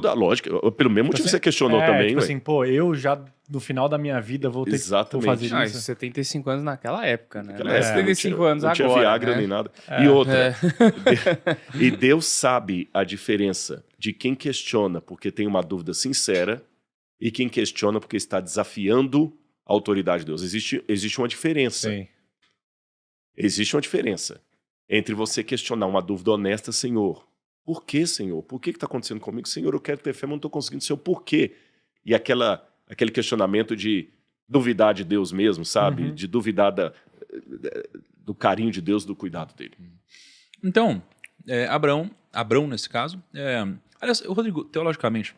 Lógico, pelo mesmo motivo que você questionou também. Tipo assim, pô, eu já no final da minha vida vou ter que fazer isso. 75 anos naquela época, né? Naquela época, 75 anos não agora. Não tinha Viagra, né? nem nada. E outra. E Deus sabe a diferença de quem questiona porque tem uma dúvida sincera e quem questiona porque está desafiando a autoridade de Deus. Existe uma diferença. Sim. Existe uma diferença entre você questionar uma dúvida honesta, Senhor. Por que, Senhor? Por que está acontecendo comigo? Senhor, eu quero ter fé, mas não estou conseguindo ser o porquê. E aquele questionamento de duvidar de Deus mesmo, sabe? De duvidar do carinho de Deus, do cuidado dele. Então, Abrão nesse caso, aliás, Rodrigo, teologicamente,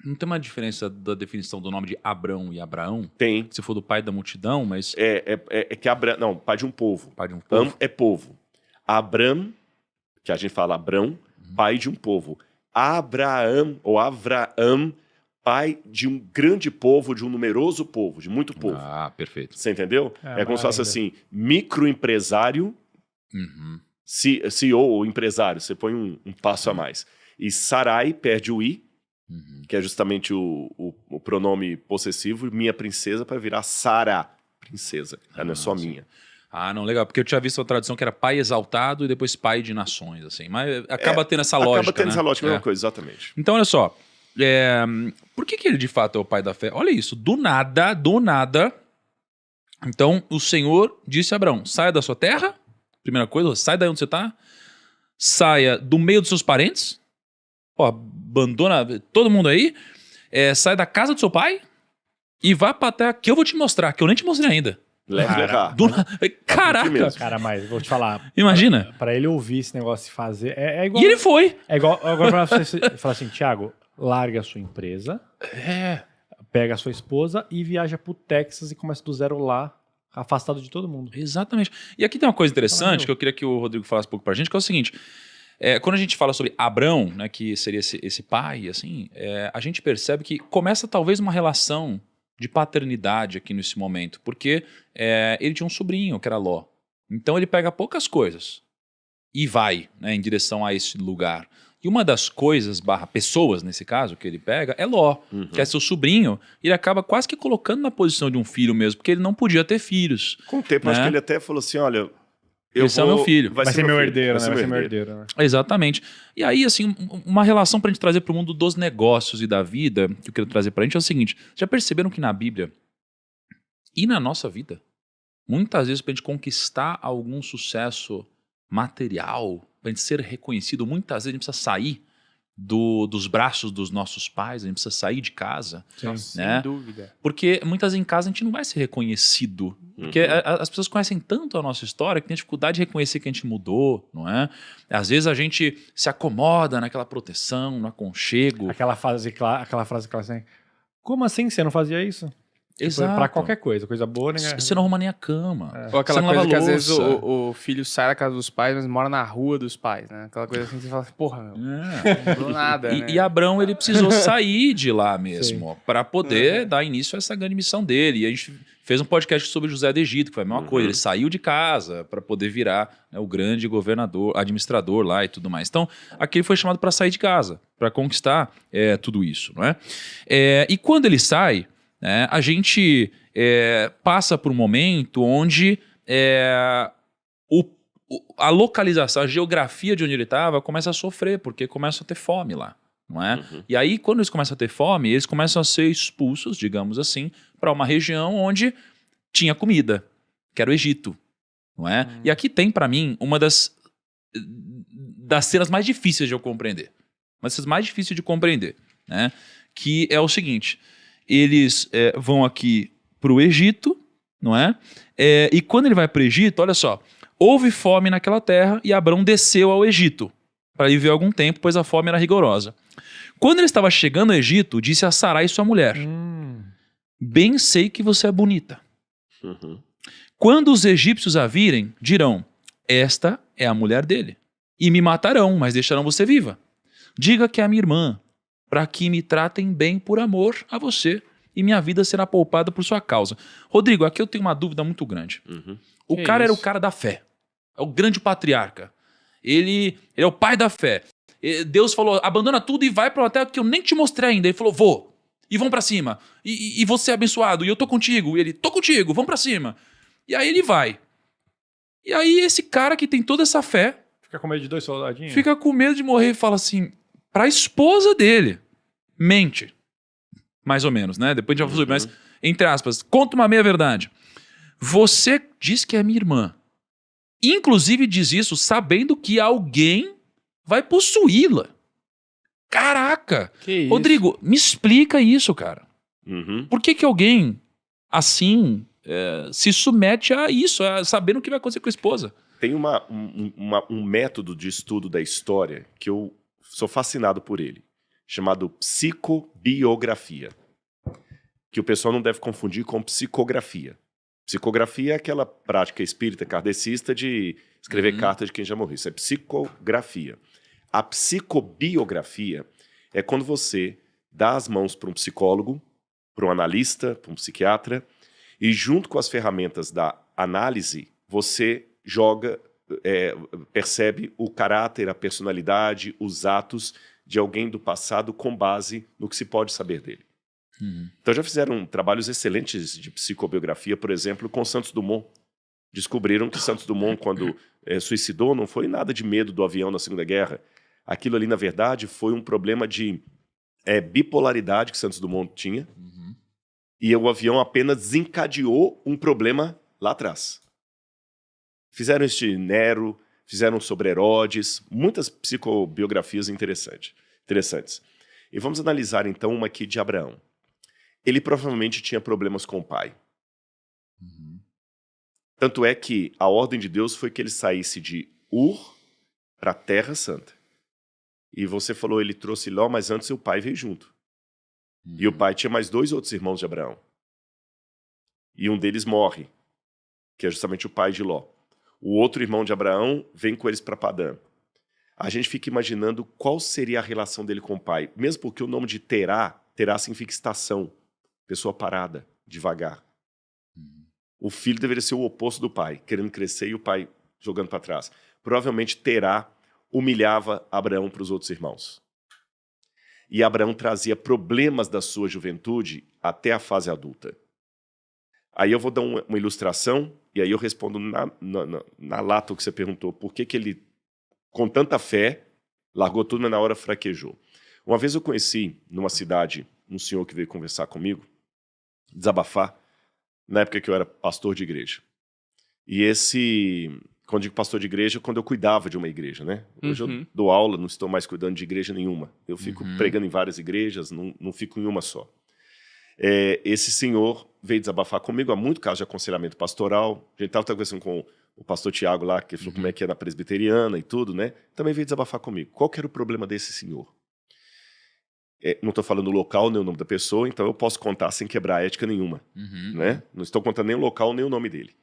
não tem uma diferença da definição do nome de Abrão e Abraão? Tem. Se for do pai da multidão, mas... É que Abraão... Não, pai de um povo. Pai de um povo. É povo. Abram, que a gente fala Abrão, pai de um povo. Abraão, pai de um grande povo, de um numeroso povo, de muito povo. Ah, perfeito. Você entendeu? É como se fosse assim, microempresário, CEO ou empresário, você põe um passo a mais. E Sarai perde o i, que é justamente o pronome possessivo, minha princesa, para virar Sara, princesa. Ela não é só minha. Ah, não, legal. Porque eu tinha visto a tradução que era pai exaltado e depois pai de nações, assim. Mas acaba tendo essa lógica, Acaba tendo essa lógica, né? mesma coisa, exatamente. Então, olha só. Por que ele de fato é o pai da fé? Olha isso. Do nada. Então, o Senhor disse a Abraão, saia da sua terra, primeira coisa, sai daí onde você está, saia do meio dos seus parentes, abandona todo mundo aí, sai da casa do seu pai e vá para a terra que eu vou te mostrar, que eu nem te mostrei ainda. Caraca! Cara, mas vou te falar. Imagina. Pra ele ouvir esse negócio de fazer. É igual. E ele foi. É igual. Agora pra você falar assim, Thiago, larga a sua empresa. Pega a sua esposa e viaja pro Texas e começa do zero lá, afastado de todo mundo. Exatamente. E aqui tem uma coisa interessante que eu queria que o Rodrigo falasse um pouco pra gente, que é o seguinte. Quando a gente fala sobre Abrão, né, que seria esse pai, assim, a gente percebe que começa talvez uma relação de paternidade aqui nesse momento, porque ele tinha um sobrinho, que era Ló. Então ele pega poucas coisas e vai, né, em direção a esse lugar. E uma das coisas, pessoas nesse caso, que ele pega, é Ló, que é seu sobrinho, e ele acaba quase que colocando na posição de um filho mesmo, porque ele não podia ter filhos. Com o tempo, né? acho que ele até falou assim, olha... Esse é o meu filho. Vai ser meu herdeiro, né? Vai ser meu herdeiro, né? Exatamente. E aí, assim, uma relação pra gente trazer pro mundo dos negócios e da vida, que eu quero trazer pra gente é o seguinte, já perceberam que na Bíblia e na nossa vida, muitas vezes pra gente conquistar algum sucesso material, pra gente ser reconhecido, muitas vezes a gente precisa sair dos braços dos nossos pais, a gente precisa sair de casa. Sim, né? sem dúvida. Porque muitas vezes em casa a gente não vai ser reconhecido. Porque as pessoas conhecem tanto a nossa história que tem dificuldade de reconhecer que a gente mudou, não é? Às vezes a gente se acomoda naquela proteção, no aconchego. Aquela frase clássica assim, como assim você não fazia isso? Exato. Tipo, pra qualquer coisa, coisa boa, né? Você não arruma nem a cama. Ou aquela você não coisa lava que às vezes louça. o filho sai da casa dos pais, mas mora na rua dos pais, né? Aquela coisa assim que você fala assim, porra, meu, não mudou nada, né? E Abrão, ele precisou sair de lá mesmo, para poder dar início a essa grande missão dele. E a gente fez um podcast sobre José do Egito, que foi a mesma coisa. Ele saiu de casa para poder virar, né, o grande governador, administrador lá e tudo mais. Então, aqui ele foi chamado para sair de casa, para conquistar tudo isso, não é? E quando ele sai, né, a gente passa por um momento onde a localização, a geografia de onde ele estava começa a sofrer, porque começa a ter fome lá, não é? E aí, quando eles começam a ter fome, eles começam a ser expulsos, digamos assim, para uma região onde tinha comida, que era o Egito, não é? E aqui tem, para mim, uma das cenas mais difíceis de eu compreender. Uma das cenas mais difíceis de compreender, né? Que é o seguinte, eles vão aqui para o Egito, não é? E quando ele vai para o Egito, olha só, houve fome naquela terra e Abrão desceu ao Egito para viver algum tempo, pois a fome era rigorosa. Quando ele estava chegando ao Egito, disse a Sarai, sua mulher, bem sei que você é bonita. Quando os egípcios a virem, dirão, esta é a mulher dele. E me matarão, mas deixarão você viva. Diga que é a minha irmã, para que me tratem bem por amor a você, e minha vida será poupada por sua causa. Rodrigo, aqui eu tenho uma dúvida muito grande. O cara era o cara da fé. É o grande patriarca. Ele é o pai da fé. Deus falou, abandona tudo e vai pra uma terra que eu nem te mostrei ainda. Ele falou, vou. E vão pra cima. E você é abençoado. E eu tô contigo. E ele, tô contigo, vamos pra cima. E aí ele vai. E aí esse cara que tem toda essa fé... Fica com medo de 2 soldadinhos? Fica com medo de morrer e fala assim, pra esposa dele, mente. Mais ou menos, né? Depois a gente vai fazer, mas, entre aspas, conta uma meia-verdade. Você diz que é minha irmã. Inclusive diz isso sabendo que alguém vai possuí-la. Caraca! Que isso? Rodrigo, me explica isso, cara. Uhum. Por que alguém assim se submete a isso, sabendo o que vai acontecer com a esposa? Tem um método de estudo da história que eu sou fascinado por ele, chamado psicobiografia, que o pessoal não deve confundir com psicografia. Psicografia é aquela prática espírita kardecista de escrever carta de quem já morreu. Isso é psicografia. A psicobiografia é quando você dá as mãos para um psicólogo, para um analista, para um psiquiatra, e junto com as ferramentas da análise, você percebe o caráter, a personalidade, os atos de alguém do passado com base no que se pode saber dele. Então já fizeram trabalhos excelentes de psicobiografia, por exemplo, com Santos Dumont. Descobriram que Santos Dumont, quando suicidou, não foi nada de medo do avião na Segunda Guerra. Aquilo ali, na verdade, foi um problema de bipolaridade que Santos Dumont tinha, e o avião apenas desencadeou um problema lá atrás. Fizeram isso de Nero, fizeram sobre Herodes, muitas psicobiografias interessantes. E vamos analisar então uma aqui de Abraão. Ele provavelmente tinha problemas com o pai. Tanto é que a ordem de Deus foi que ele saísse de Ur para a Terra Santa. E você falou, ele trouxe Ló, mas antes o pai veio junto. E o pai tinha mais 2 outros irmãos de Abraão. E um deles morre, que é justamente o pai de Ló. O outro irmão de Abraão vem com eles para Padã. A gente fica imaginando qual seria a relação dele com o pai. Mesmo porque o nome de Terá significa estação. Pessoa parada, devagar. O filho deveria ser o oposto do pai, querendo crescer e o pai jogando para trás. Provavelmente Terá humilhava Abraão para os outros irmãos. E Abraão trazia problemas da sua juventude até a fase adulta. Aí eu vou dar uma ilustração e aí eu respondo na lata o que você perguntou. Por que ele, com tanta fé, largou tudo, mas na hora fraquejou? Uma vez eu conheci, numa cidade, um senhor que veio conversar comigo, desabafar, na época que eu era pastor de igreja. E quando digo pastor de igreja, quando eu cuidava de uma igreja, né? Hoje eu dou aula, não estou mais cuidando de igreja nenhuma. Eu fico pregando em várias igrejas, não fico em uma só. Esse senhor veio desabafar comigo, há muito caso de aconselhamento pastoral. A gente estava conversando com o pastor Tiago lá, que falou como é que é na presbiteriana e tudo, né? Também veio desabafar comigo. Qual que era o problema desse senhor? Não estou falando o local nem o nome da pessoa, então eu posso contar sem quebrar ética nenhuma. Né? Não estou contando nem o local nem o nome dele.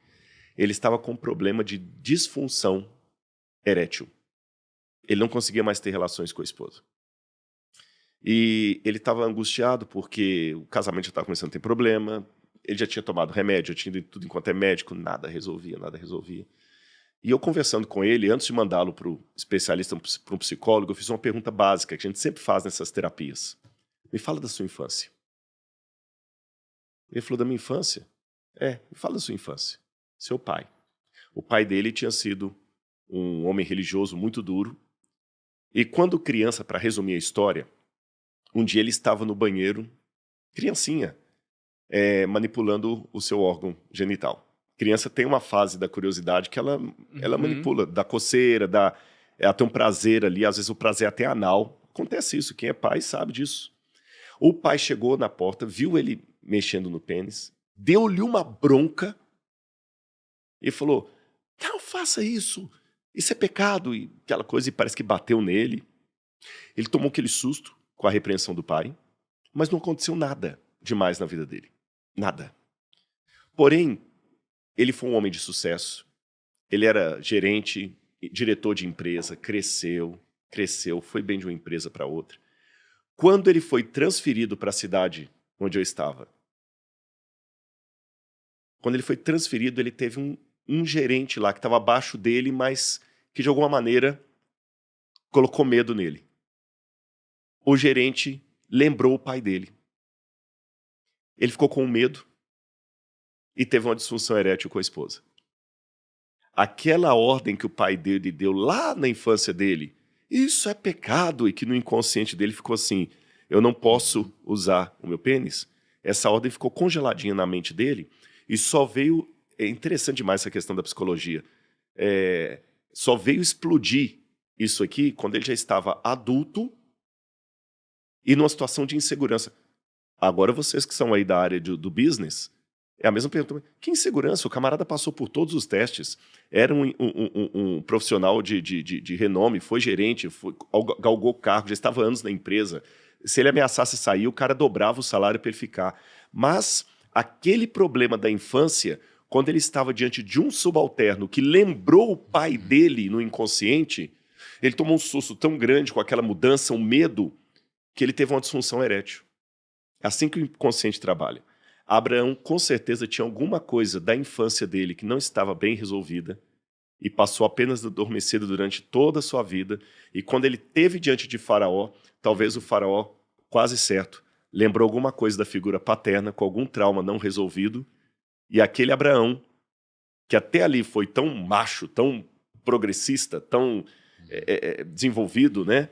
Ele estava com um problema de disfunção erétil. Ele não conseguia mais ter relações com a esposa. E ele estava angustiado porque o casamento já estava começando a ter problema, ele já tinha tomado remédio, já tinha ido tudo enquanto é médico, nada resolvia. E eu conversando com ele, antes de mandá-lo para o especialista, para um psicólogo, eu fiz uma pergunta básica que a gente sempre faz nessas terapias. Me fala da sua infância. Ele falou, da minha infância? Me fala da sua infância. Seu pai. O pai dele tinha sido um homem religioso muito duro. E quando criança, para resumir a história, um dia ele estava no banheiro, criancinha, manipulando o seu órgão genital. Criança tem uma fase da curiosidade que ela manipula, da coceira, ela tem um prazer ali, às vezes o prazer até anal. Acontece isso, quem é pai sabe disso. O pai chegou na porta, viu ele mexendo no pênis, deu-lhe uma bronca e falou, não faça isso é pecado, e aquela coisa, e parece que bateu nele. Ele tomou aquele susto com a repreensão do pai, mas não aconteceu nada demais na vida dele. Nada. Porém, ele foi um homem de sucesso, ele era gerente, diretor de empresa, cresceu, foi bem de uma empresa para outra. Quando ele foi transferido para a cidade onde eu estava, ele teve um gerente lá que estava abaixo dele, mas que de alguma maneira colocou medo nele. o gerente lembrou o pai dele. Ele ficou com medo e teve uma disfunção erétil com a esposa. Aquela ordem que o pai dele deu lá na infância dele, isso é pecado, e que no inconsciente dele ficou assim, eu não posso usar o meu pênis. Essa ordem ficou congeladinha na mente dele e só veio, é interessante demais essa questão da psicologia, só veio explodir isso aqui quando ele já estava adulto e numa situação de insegurança. Agora vocês que são aí da área do business, é a mesma pergunta. Que insegurança? O camarada passou por todos os testes, era um profissional de renome, foi gerente, galgou cargo, já estava anos na empresa. Se ele ameaçasse sair, o cara dobrava o salário para ele ficar. Mas aquele problema da infância, quando ele estava diante de um subalterno que lembrou o pai dele no inconsciente, ele tomou um susto tão grande com aquela mudança, um medo, que ele teve uma disfunção erétil. É assim que o inconsciente trabalha. Abraão, com certeza, tinha alguma coisa da infância dele que não estava bem resolvida e passou apenas adormecido durante toda a sua vida. E quando ele esteve diante de Faraó, talvez o Faraó, quase certo, lembrou alguma coisa da figura paterna com algum trauma não resolvido. E aquele Abraão, que até ali foi tão macho, tão progressista, tão desenvolvido, né,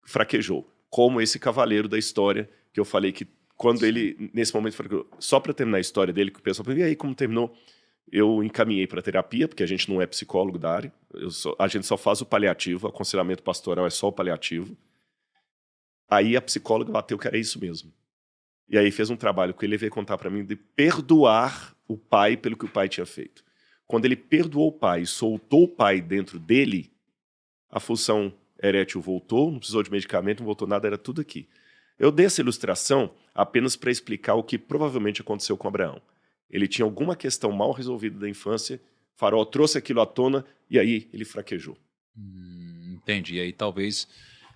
fraquejou. Como esse cavaleiro da história, que eu falei que quando ele, nesse momento, só para terminar a história dele, que o pessoal falou, e aí, como terminou? Eu encaminhei para terapia, porque a gente não é psicólogo da área, a gente só faz o paliativo, o aconselhamento pastoral é só o paliativo. Aí a psicóloga bateu que era isso mesmo. E aí fez um trabalho que ele veio contar para mim de perdoar o pai pelo que o pai tinha feito. Quando ele perdoou o pai e soltou o pai dentro dele, a função erétil voltou, não precisou de medicamento, não voltou nada, era tudo aqui. Eu dei essa ilustração apenas para explicar o que provavelmente aconteceu com Abraão. Ele tinha alguma questão mal resolvida da infância, Faraó trouxe aquilo à tona e aí ele fraquejou. Entendi. E aí talvez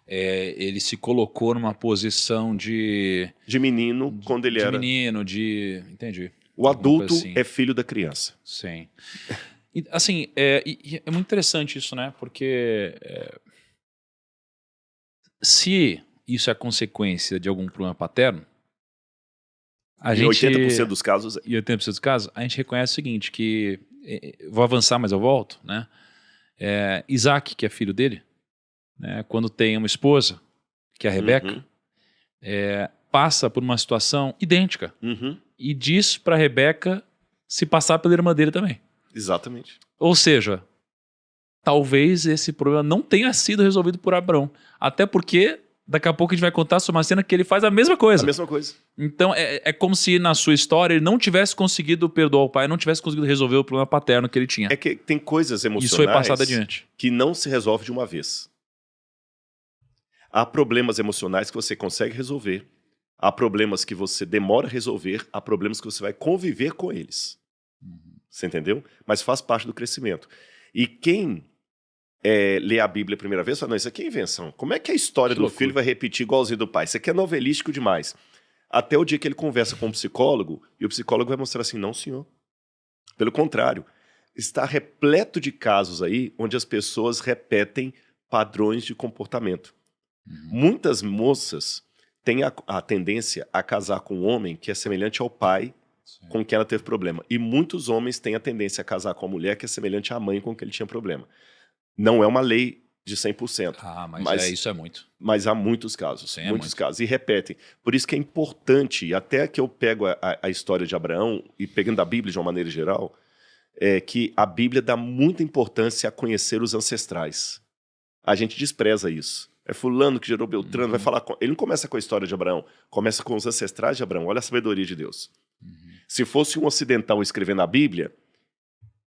ele se colocou numa posição de menino quando ele era... De menino, entendi. O adulto assim. É filho da criança. Sim. E, assim, é muito interessante isso, né? Porque se isso é consequência de algum problema paterno, em 80% dos casos... Em 80% dos casos, a gente reconhece o seguinte, que... vou avançar, mas eu volto, né? Isaac, que é filho dele, né, quando tem uma esposa, que é a Rebeca, passa por uma situação idêntica. E diz para a Rebeca se passar pela irmã dele também. Exatamente. Ou seja, talvez esse problema não tenha sido resolvido por Abraão. Até porque daqui a pouco a gente vai contar sobre uma cena que ele faz a mesma coisa. A mesma coisa. Então é como se na sua história ele não tivesse conseguido perdoar o pai, não tivesse conseguido resolver o problema paterno que ele tinha. É que tem coisas emocionais... Isso foi passado adiante. Que não se resolve de uma vez. Há problemas emocionais que você consegue resolver. Há problemas que você demora a resolver. Há problemas que você vai conviver com eles. Você entendeu? Mas faz parte do crescimento. E quem lê a Bíblia a primeira vez fala, não, isso aqui é invenção. Como é que a história do filho vai repetir igualzinho do pai? Isso aqui é novelístico demais. Até o dia que ele conversa com um psicólogo, e o psicólogo vai mostrar assim, não, senhor. Pelo contrário, está repleto de casos aí onde as pessoas repetem padrões de comportamento. Muitas moças têm a tendência a casar com um homem que é semelhante ao pai com quem ela teve problema. E muitos homens têm a tendência a casar com a mulher que é semelhante à mãe com quem ele tinha problema. Não é uma lei de 100%. Mas isso é muito. Mas há muitos casos. Sim, muitos casos. E repetem. Por isso que é importante, e até que eu pego a história de Abraão, e pegando a Bíblia de uma maneira geral, que a Bíblia dá muita importância a conhecer os ancestrais. A gente despreza isso. É fulano que gerou Beltrano, vai falar... Ele não começa com a história de Abraão, começa com os ancestrais de Abraão. Olha a sabedoria de Deus. Se fosse um ocidental escrevendo a Bíblia,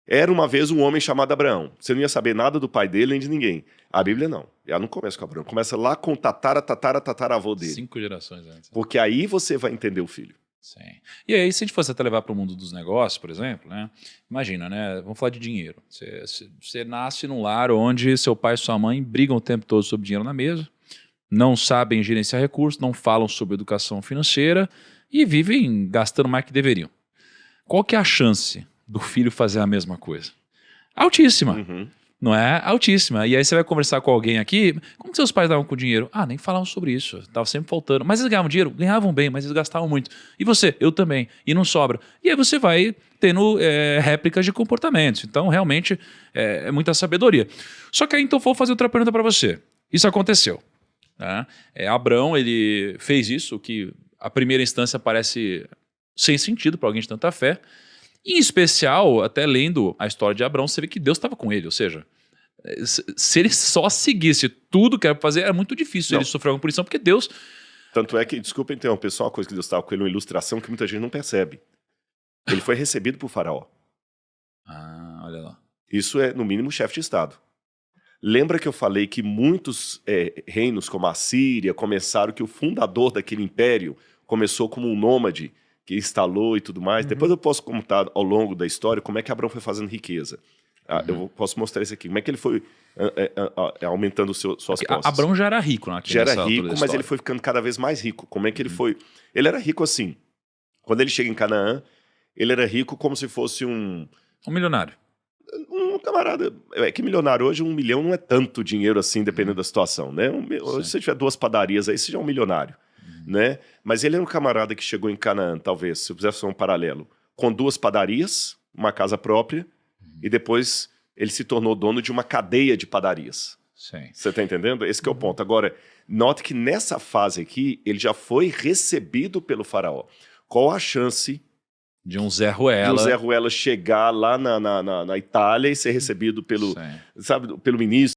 era uma vez um homem chamado Abraão. Você não ia saber nada do pai dele nem de ninguém. A Bíblia não. Ela não começa com Abraão. Começa lá com o tataravô dele. 5 gerações antes. Porque aí você vai entender o filho. Sim. E aí, se a gente fosse até levar para o mundo dos negócios, por exemplo, né? Imagina, né? Vamos falar de dinheiro. Você nasce num lar onde seu pai e sua mãe brigam o tempo todo sobre dinheiro na mesa, não sabem gerenciar recursos, não falam sobre educação financeira e vivem gastando mais que deveriam. Qual que é a chance do filho fazer a mesma coisa? Altíssima. não é? Altíssima. E aí você vai conversar com alguém aqui, como que seus pais davam com dinheiro? Ah, nem falavam sobre isso, tava sempre faltando. Mas eles ganhavam dinheiro? Ganhavam bem, mas eles gastavam muito. E você? Eu também. E não sobra. E aí você vai tendo réplicas de comportamentos. Então, realmente, é muita sabedoria. Só que aí, então, vou fazer outra pergunta para você. Isso aconteceu. Tá? Abrão, ele fez isso, que a primeira instância parece sem sentido para alguém de tanta fé. Em especial, até lendo a história de Abrão, você vê que Deus estava com ele. Ou seja, se ele só seguisse tudo que era para fazer, era muito difícil ele sofrer uma punição, porque Deus... Tanto é que, desculpa interromper, só uma coisa que Deus estava com ele, uma ilustração que muita gente não percebe. Ele foi recebido por Faraó. Ah, olha lá. Isso é, no mínimo, chefe de Estado. Lembra que eu falei que muitos reinos, como a Síria, começaram que o fundador daquele império começou como um nômade, que instalou e tudo mais. Depois eu posso contar ao longo da história como é que Abrão foi fazendo riqueza. Eu posso mostrar isso aqui. Como é que ele foi aumentando suas posses. Abrão já era rico já era rico, mas ele foi ficando cada vez mais rico. Como é que ele foi? Ele era rico assim. Quando ele chega em Canaã, ele era rico como se fosse um milionário. Um camarada. É que milionário hoje, 1 milhão não é tanto dinheiro assim, dependendo da situação, né? Se você tiver 2 padarias aí, você já é um milionário, né? Mas ele era um camarada que chegou em Canaã, talvez, se eu fizesse um paralelo, com 2 padarias, uma casa própria, e depois ele se tornou dono de uma cadeia de padarias. Sim. Você tá entendendo? Esse que é o ponto. Agora, note que nessa fase aqui, ele já foi recebido pelo faraó. Qual a chance de um Zé Ruela chegar lá na Itália e ser recebido pelo ministro?